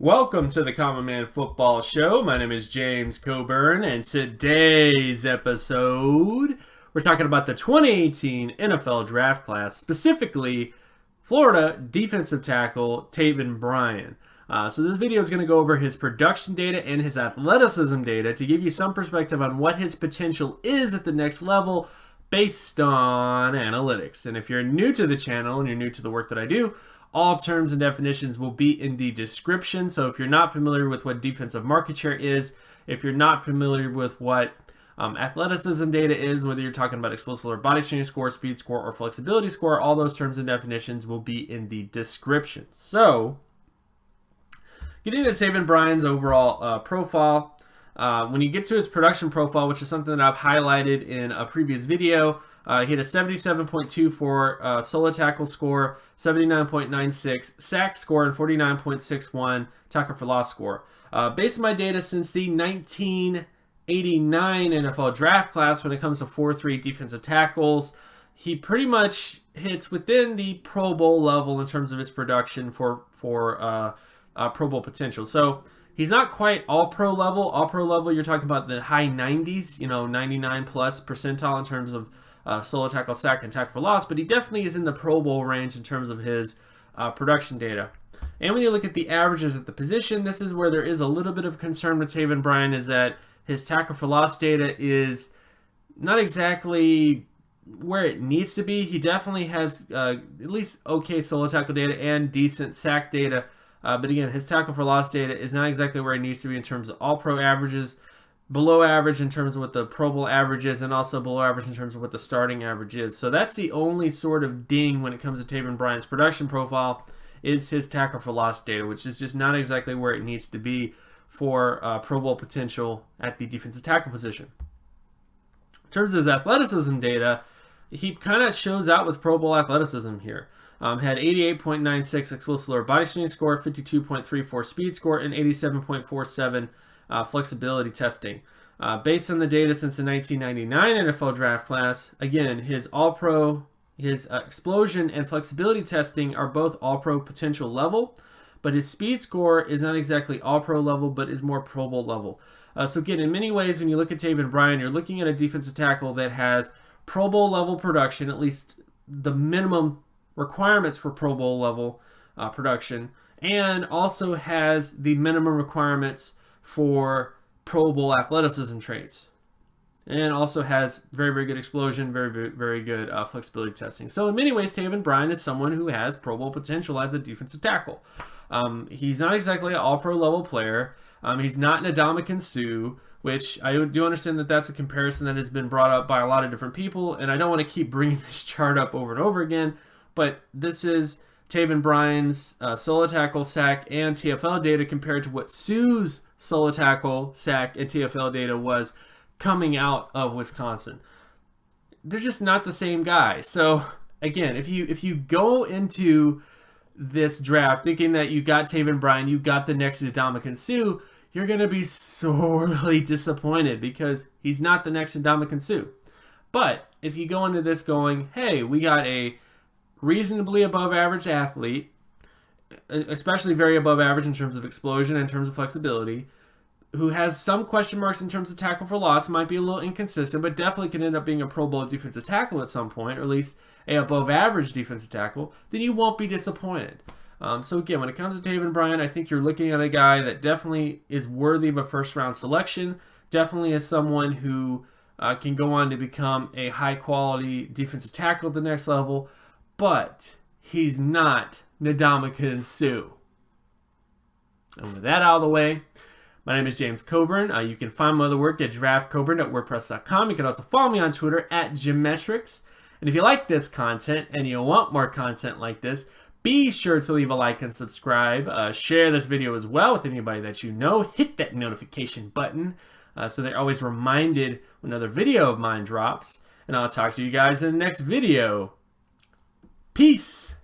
Welcome to the Common Man Football Show. My name is James Coburn, and today's episode, we're talking about the 2018 NFL Draft Class, specifically Florida defensive tackle Taven Bryan. So this video is going to go over his production data and his athleticism data to give you some perspective on what his potential is at the next level based on analytics. And if you're new to the channel and you're new to the work that I do, all terms and definitions will be in the description. So if you're not familiar with what defensive market share is, if you're not familiar with what athleticism data is, whether you're talking about explosive or body strength score, speed score, or flexibility score, all those terms and definitions will be in the description. So getting to Taven Bryan's overall profile, when you get to his production profile, which is something that I've highlighted in a previous video, he had a 77.24 solo tackle score, 79.96 sack score, and 49.61 tackle for loss score. Based on my data since the 1989 NFL draft class, when it comes to 4-3 defensive tackles, he pretty much hits within the Pro Bowl level in terms of his production for Pro Bowl potential. So he's not quite all-pro level. All-pro level, you're talking about the high 90s, 99 plus percentile in terms of solo tackle, sack, and tackle for loss, but he definitely is in the Pro Bowl range in terms of his production data. And when you look at the averages at the position, this is where there is a little bit of concern with Taven Bryan, is that his tackle for loss data is not exactly where it needs to be. He definitely has at least okay solo tackle data and decent sack data, but again, his tackle for loss data is not exactly where it needs to be in terms of all-pro averages, below average in terms of what the Pro Bowl average is, and also below average in terms of what the starting average is. So that's the only sort of ding when it comes to Taven Bryan's production profile, is his tackle for loss data, which is just not exactly where it needs to be for Pro Bowl potential at the defensive tackle position. In terms of his athleticism data, he kind of shows out with Pro Bowl athleticism here. Had 88.96 explosive lower body strength score, 52.34 speed score, and 87.47 flexibility testing. Based on the data since the 1999 NFL draft class, again, his all-pro, his explosion and flexibility testing are both all-pro potential level, but his speed score is not exactly all-pro level, but is more Pro Bowl level. So again, in many ways, when you look at Taven Bryan, you're looking at a defensive tackle that has Pro Bowl level production, at least the minimum requirements for Pro Bowl level production, and also has the minimum requirements for Pro Bowl athleticism traits, and also has very, very good explosion, very, very good flexibility testing. So in many ways, Taven Bryan is someone who has Pro Bowl potential as a defensive tackle. He's not exactly an all-pro level player. He's not Ndamukong Suh, which I do understand that that's a comparison that has been brought up by a lot of different people, and I don't want to keep bringing this chart up over and over again, but this is Taven Bryan's solo tackle, sack, and TFL data compared to what Suh's solo tackle, sack, and TFL data was coming out of Wisconsin. They're just not the same guy. So again, if you go into this draft thinking that you got Taven Bryan, you got the next Ndamukong Suh, you're going to be sorely disappointed because he's not the next Ndamukong Suh. But if you go into this going, hey, we got a reasonably above average athlete, especially very above average in terms of explosion and in terms of flexibility, who has some question marks in terms of tackle for loss, might be a little inconsistent, but definitely can end up being a Pro Bowl defensive tackle at some point, or at least a above average defensive tackle, then you won't be disappointed. So again, when it comes to Taven Bryan, I think you're looking at a guy that definitely is worthy of a first round selection, definitely is someone who can go on to become a high quality defensive tackle at the next level, but he's not Ndamukong Suh. And with that out of the way, my name is James Coburn. You can find my other work at draftcoburn.wordpress.com. You can also follow me on Twitter at Gymmetrics. And if you like this content and you want more content like this, be sure to leave a like and subscribe. Share this video as well with anybody that you know. Hit that notification button so they're always reminded when another video of mine drops. And I'll talk to you guys in the next video. Peace!